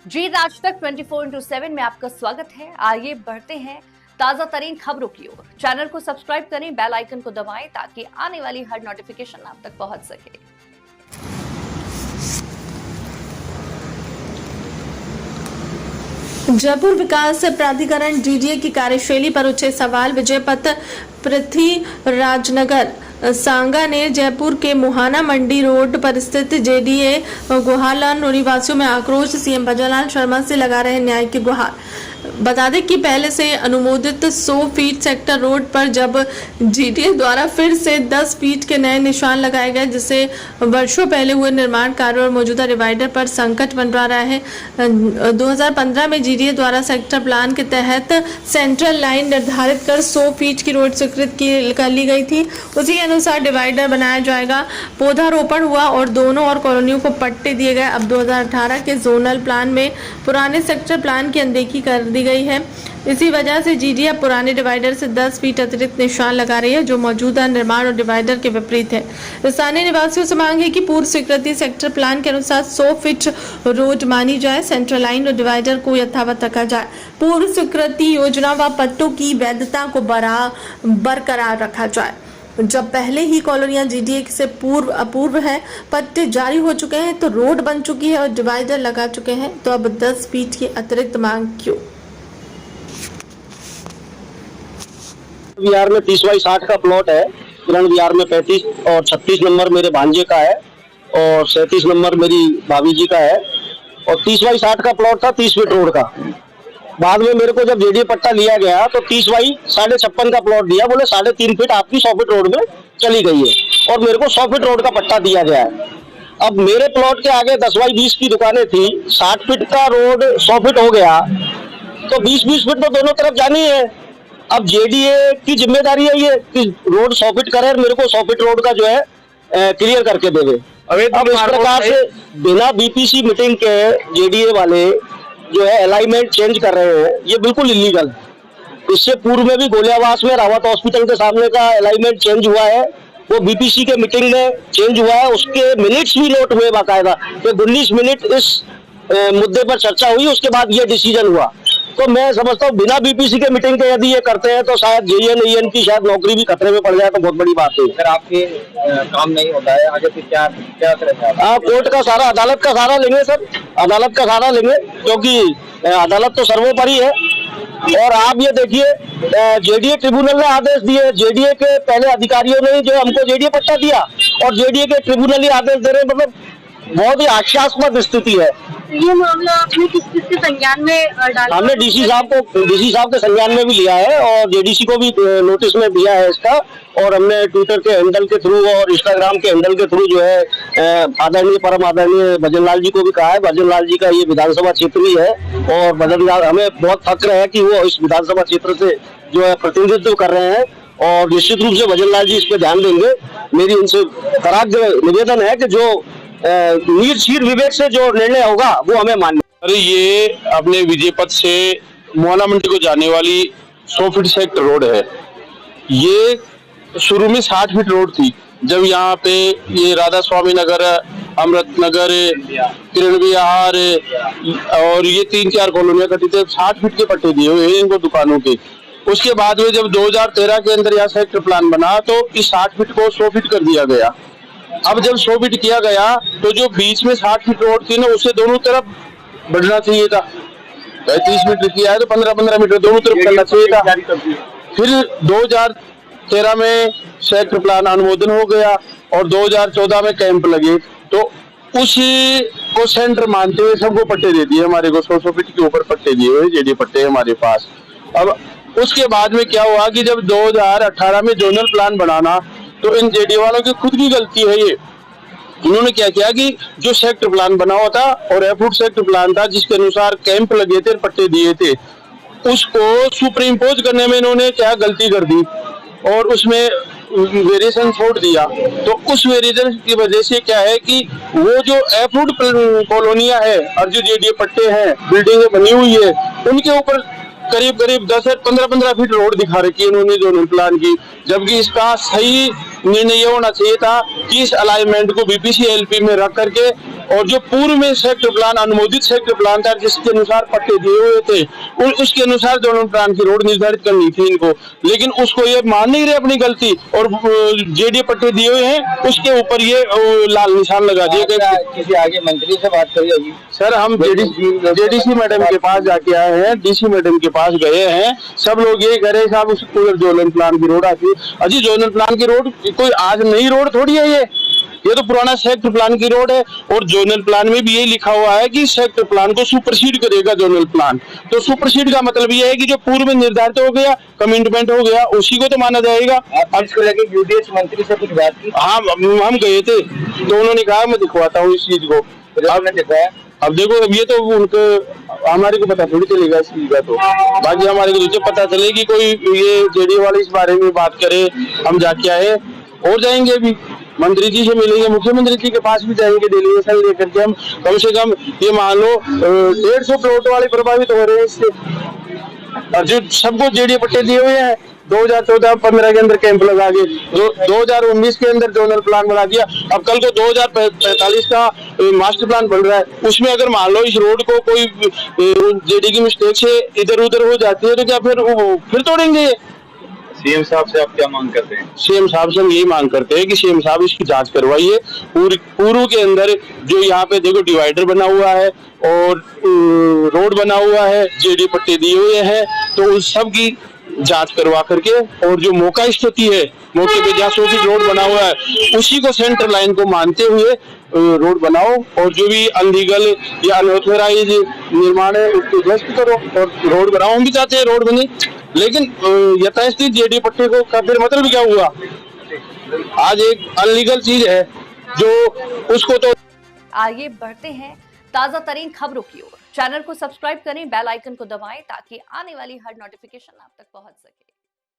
जीत आज तक 24/7 में आपका स्वागत है। आइए बढ़ते हैं ताजा तरीन खबरों की ओर। चैनल को सब्सक्राइब करें, बेल आइकन को दबाएं ताकि आने वाली हर नोटिफिकेशन आप तक पहुंच सके। जयपुर विकास प्राधिकरण जीडीए की कार्यशैली पर उठे सवाल। विजयपथ पृथ्वीराजनगर सांगा ने जयपुर के मुहाना मंडी रोड पर स्थित जेडीए गुहार निवासियों में आक्रोश। सीएम भजनलाल शर्मा से लगा रहे न्याय की गुहार। बता दें कि पहले से अनुमोदित 100 फीट सेक्टर रोड पर जब जीडीए द्वारा फिर से 10 फीट के नए निशान लगाए गए, जिससे वर्षों पहले हुए निर्माण कार्य और मौजूदा डिवाइडर पर संकट मंडरा रहा है। 2015 में जीडीए द्वारा सेक्टर प्लान के तहत सेंट्रल लाइन निर्धारित कर 100 फीट की रोड स्वीकृत कर ली गई थी। उसी के अनुसार डिवाइडर बनाया जाएगा। पौधारोपण हुआ और दोनों और कॉलोनियों को पट्टे दिए गए। अब 2018 के जोनल प्लान में पुराने सेक्टर प्लान की अनदेखी कर दी गई है। इसी वजह से जीडीए पुराने डिवाइडर से 10 फीट अतिरिक्त निशान लगा रही है, जो मौजूदा निर्माण और डिवाइडर के विपरीत है। स्थानीय निवासियों से मांग है कि पूर्व स्वीकृति सेक्टर प्लान के अनुसार 100 फीट रोड मानी जाए, सेंट्रल लाइन और डिवाइडर को यथावत रखा जाए। पूर्व स्वीकृति योजना व पट्टों की वैधता को बरकरार रखा जाए। जब पहले ही कॉलोनियां जीडीए से अपूर्व है, पट्टे जारी हो चुके हैं, तो रोड बन चुकी है और डिवाइडर लगा चुके हैं, तो अब 10 फीट की अतिरिक्त मांग क्यों? विहार में 30/60 का प्लॉट है। किरण विहार में 35 और 36 नंबर मेरे भांजे का है और 37 नंबर मेरी भाभी जी का है। और 30/60 का प्लॉट था 30 फीट रोड का। बाद में मेरे को जब जेडीए पट्टा लिया गया तो 30/56 का प्लॉट दिया। बोले 3.5 फीट आपकी 100 फीट रोड में चली गई है और मेरे को 100 फीट रोड का पट्टा दिया गया है। अब मेरे प्लॉट के आगे 10/20 की दुकानें थी। 60 फीट का रोड 100 फीट हो गया तो 20-20 फीट तो दोनों तरफ जानी है। अब जेडीए की जिम्मेदारी है ये कि रोड 100 फीट करे, मेरे को 100 फीट रोड का जो है क्लियर करके देवे। अब इस प्रकार से बिना बीपीसी मीटिंग के जेडीए वाले जो है अलाइनमेंट चेंज कर रहे हैं, ये बिल्कुल इलीगल है। इससे पूर्व में भी गोलियावास में रावत हॉस्पिटल के सामने का अलाइनमेंट चेंज हुआ है, वो बीपीसी के मीटिंग में चेंज हुआ है। उसके मिनट्स भी नोट हुए बाकायदा कि 19 मिनट इस मुद्दे पर चर्चा हुई, उसके बाद ये डिसीजन हुआ। तो मैं समझता हूँ बिना बीपीसी के मीटिंग के यदि ये करते हैं तो शायद जेएन की शायद नौकरी भी खतरे में पड़ जाए, तो बहुत बड़ी बात है। अगर आपके काम नहीं होता है आगे फिर क्या करेंगे? कोर्ट का सारा, अदालत का सहारा लेंगे सर, अदालत का सहारा लेंगे, क्योंकि अदालत तो सर्वोपरि है। और आप ये देखिए जेडीए ट्रिब्यूनल ने आदेश दिए, जेडीए के पहले अधिकारियों ने जो हमको जेडीए पट्टा दिया और जेडीए के ट्रिब्यूनल ही आदेश दे रहे, मतलब बहुत ही हास्यास्पद स्थिति है। ये मामला आपने किस संज्ञान में डाला? हमने डीसी साहब के संज्ञान में भी लिया है और जेडीसी को भी नोटिस में दिया है इसका। और हमने ट्विटर के हैंडल के थ्रू और इंस्टाग्राम के हैंडल के थ्रू जो है आदरणीय परम आदरणीय भजनलाल जी को भी कहा है। भजनलाल जी का ये विधानसभा क्षेत्र ही है और भजनलाल, हमें बहुत फक्र है कि वो इस विधानसभा क्षेत्र से जो है प्रतिनिधित्व कर रहे हैं और निश्चित रूप से भजनलाल जी इस पर ध्यान देंगे। मेरी उनसे करार निवेदन है कि जो शीर विवेक से जो निर्णय होगा वो हमें मान्य। अरे ये अपने विजयपथ से मोहना मंडी को जाने वाली 100 फीट सेक्टर रोड है। ये शुरू में 60 फीट रोड थी। जब यहाँ पे ये राधा स्वामी नगर, अमृत नगर, किरण विहार और ये 3-4 कॉलोनियां कटी थे, 60 फीट के पट्टे दिए हुए इनको दुकानों के। उसके बाद में जब 2013 के अंदर यहाँ सेक्टर प्लान बना तो इस 60 फीट को 100 फीट कर दिया गया। अब जब 100 फीट किया गया तो जो बीच में 60 फीट रोड थी ना, उसे दोनों तरफ बढ़ना चाहिए था। 30 मीटर किया है तो 15-15 मीटर दोनों तरफ करना चाहिए था। फिर 2013 में सेक्टर प्लान अनुमोदन हो गया और 2014 में कैंप लगे, तो उसी को सेंटर मानते हुए सबको पट्टे दे दिए। हमारे को 100 फीट के ऊपर पट्टे दिए हुए जेडी पट्टे हमारे पास। अब उसके बाद में क्या हुआ कि जब 2018 में जोनल प्लान बनाना, तो इन जेडी वालों की खुद की गलती है ये। उन्होंने क्या किया कि जो सेक्टर प्लान बना हुआ था और एफूड सेक्टर प्लान था जिसके अनुसार कैंप लगे थे, पट्टे दिए थे, उसको सुप्रीम पोज करने में इन्होंने क्या गलती कर दी और उसमें वेरिएशन छोड़ दिया। तो उस वेरिएशन की वजह से क्या है कि वो जो एफूड कॉलोनियां है और जो जेडीए पट्टे हैं, बिल्डिंगें बनी हुई है, उनके ऊपर करीब 10 से 15 फीट रोड दिखा रखी है इन्होंने जोनल प्लान की। जबकि इसका सही निर्णय ये होना चाहिए था कि इस अलाइनमेंट को बीपीसी एलपी में रख करके और जो पूर्व में सेक्टर प्लान अनुमोदित सेक्टर प्लान था जिसके अनुसार पट्टे दिए हुए थे उसके अनुसार जोनल प्लान की रोड निर्धारित करनी थी इनको, लेकिन उसको ये मान नहीं रहे अपनी गलती और जेडीए पट्टे दिए हुए हैं उसके ऊपर ये लाल निशान लगा दिए गए। किसी आगे मंत्री से बात करी होगी? सर हम जेडीसी मैडम के पास जाके आए हैं, डीसी मैडम के पास गए हैं, सब लोग ये कह रहे साहब उस जोनल प्लान की रोड आती है। अजी जोनल प्लान की रोड कोई आज नई रोड थोड़ी है, ये तो पुराना सेक्टर प्लान की रोड है और जोनल प्लान में भी यही लिखा हुआ है कि सेक्टर प्लान को सुपरसीड करेगा जोनल प्लान। तो सुपरसीड का मतलब ये है कि जो पूर्व में निर्धारित हो गया, कमिटमेंट हो गया, उसी को तो माना जाएगा। आप इसको लेके यूडीएच मंत्री से कुछ बात की? हाँ हम गए थे तो उन्होंने कहा मैं दिखवाता हूँ इस चीज को। आपने दिखाया? अब देखो अब ये तो उनको हमारे को पता थोड़ी चलेगा इस चीज का, तो बाकी हमारे को तो पता चले कि कोई ये जेडीए वाले इस बारे में बात करे। हम जाके आए और जाएंगे, अभी मंत्री जी से मिलेंगे, मुख्यमंत्री जी के पास भी जाएंगे डेलीगेशन लेकर के। हम कम से कम ये मान लो 150 प्लॉट वाले प्रभावित हो रहे हैं इससे, और जो सबको जेडीए पट्टे दिए हुए हैं 2014-15 के अंदर कैंप लगा के 2019 के अंदर जोनल प्लान बना दिया। अब कल को 2045 का मास्टर प्लान बन रहा है, उसमें अगर मान लो इस रोड को कोई जेडीए की मिस्टेक से इधर उधर हो जाती है तो क्या फिर तोड़ेंगे? सीएम साहब से आप क्या मांग करते हैं? सीएम साहब से हम यही मांग करते हैं कि सीएम साहब इसकी जांच करवाइए। पूर्व के अंदर जो यहाँ पे देखो डिवाइडर बना हुआ है और रोड बना हुआ है, जेडी पट्टे दिए हुए हैं, तो उस सब की जांच करवा करके और जो मौका स्थिति है, मौके पे जहाँ 100 फीट रोड बना हुआ है उसी को सेंटर लाइन को मानते हुए रोड बनाओ और जो भी अनलीगल या अनऑथराइज निर्माण है उसको ध्वस्त करो और रोड बनाओ। हम भी चाहते हैं रोड बने, लेकिन यथास्थित जेडी पट्टे को का फिर मतलब क्या हुआ? आज एक अनलीगल चीज है जो उसको तो। आगे बढ़ते हैं ताजा तरीन खबरों की ओर। चैनल को सब्सक्राइब करें, बेल आइकन को दबाएं ताकि आने वाली हर नोटिफिकेशन आप तक पहुंच सके।